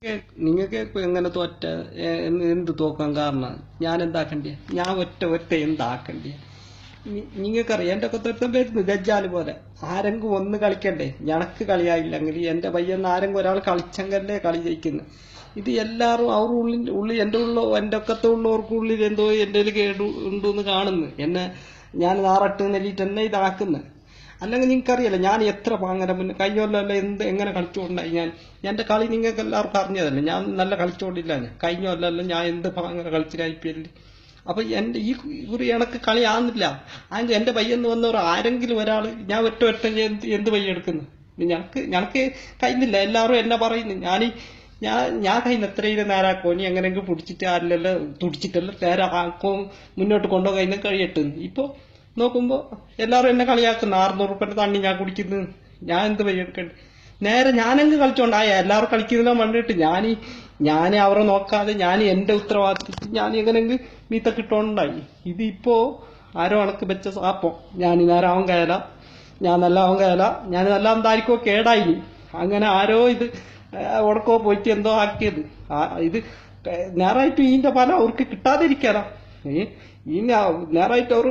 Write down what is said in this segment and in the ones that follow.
നിങ്ങൾക്ക് എങ്ങനെ തോറ്റ എന്ത് തോക്കാൻ കാരണം ഞാൻ എന്താക്കണ്ടേ? ഞാൻ ഒറ്റ എന്താക്കണ്ടേ? നിങ്ങൾക്കറിയാം എൻ്റെ ഒക്കെ തൊരുത്തം വരുന്നു ദജ്ജാല് പോലെ. ആരെങ്കിലും ഒന്ന് കളിക്കണ്ടേ? ഞണക്ക് കളിയായില്ലെങ്കിൽ എൻ്റെ പയ്യെന്ന് ആരെങ്കിലും ഒരാൾ കളിച്ചെങ്കല്ലേ കളി ജയിക്കുന്നു. ഇത് എല്ലാവരും അവരുടെ ഉള്ളിൽ എൻ്റെ ഒക്കത്തെ ഉള്ളവർക്കുള്ളിൽ എന്തോ എൻ്റെ കേടു ഉണ്ടെന്ന് കാണുന്നു. ഞാൻ നാറട്ട് നെല്ലിട്ട് എന്നെ ഇതാക്കുന്നത്. അല്ലെങ്കിൽ നിങ്ങൾക്കറിയാലോ ഞാൻ എത്ര പാങ്ങനെ മുന്നേ കഴിഞ്ഞ എങ്ങനെ കളിച്ചുകൊണ്ടായി എൻ്റെ കളി നിങ്ങൾക്ക് എല്ലാവർക്കും അറിഞ്ഞതല്ലേ. ഞാൻ നല്ല കളിച്ചുകൊണ്ടില്ല. കഴിഞ്ഞ കൊല്ലമല്ല ഞാൻ എന്ത് പാങ്ങനെ കളിച്ചില്ല IPL. അപ്പൊ എൻ്റെ ഈ കുറി എനക്ക് കളി ആകുന്നില്ല. അതിന് എൻ്റെ പയ്യെന്ന് വന്നവർ ആരെങ്കിലും ഒരാൾ ഞാൻ ഒറ്റ എന്ത് പയ്യ എടുക്കുന്നു? ഞങ്ങൾക്ക് കഴിയുന്നില്ല. എല്ലാവരും എന്നെ പറയുന്നു. ഞാൻ കഴിയുന്ന എത്രയും നേരാക്കോ നീ എങ്ങനെയെങ്കിലും പിടിച്ചിട്ട് ആരില്ലല്ലോ തുടിച്ചിട്ടല്ലോ നേരാക്കോ മുന്നോട്ട് കൊണ്ടുപോയി കഴിയട്ടെ. ഇപ്പൊ നോക്കുമ്പോ എല്ലാവരും എന്നെ കളിയാക്കുന്നു. 600 റുപ്യന്റെ തണ്ണി ഞാൻ കുടിക്കുന്നു. ഞാൻ എന്ത് പയ്യെടുക്കണ്ട്? നേരെ ഞാനെങ്ക് കളിച്ചോണ്ടായ എല്ലാവരും കളിക്കുന്നതിനെ കണ്ടിട്ട് ഞാൻ അവരെ നോക്കാതെ ഞാൻ എന്റെ ഉത്തരവാദിത്തത്തിൽ ഞാൻ എങ്ങനെയെങ്കിൽ മീത്ത കിട്ടോണ്ടായി. ഇതിപ്പോ ആരോ അണക്ക് വെച്ച സാപ്പോ ഞാൻ നേരാവാൻ കയല, ഞാൻ നല്ലാവാൻ കയല, ഞാൻ നല്ല എന്തായിരിക്കോ കേടായി. അങ്ങനെ ആരോ ഇത് ഉടക്കോ പോയിട്ട് എന്തോ ആക്കിയത്. ഇത് നേരായിട്ട് ഇതിന്റെ ഫലം അവർക്ക് കിട്ടാതിരിക്കാനാ. നേരായിട്ട് അവർ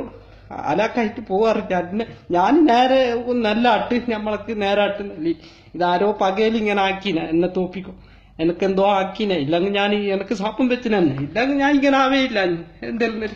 അലാക്കായിട്ട് പോവാറില്ല. ഞാൻ നേരെ നല്ല ആട്ട് നമ്മൾക്ക് നേരാട്ട് നല്ലി. ഇതാരോ പകയിൽ ഇങ്ങനെ ആക്കിന എന്നെ തോപ്പിക്കും. എനക്കെന്തോ ആക്കിനെ. ഇല്ലെങ്കിൽ ഞാൻ എനക്ക് സാപ്പം വെച്ചിനെ. ഇല്ലെങ്കിൽ ഞാൻ ഇങ്ങനെ ആവേയില്ല. എന്തെല്ലാം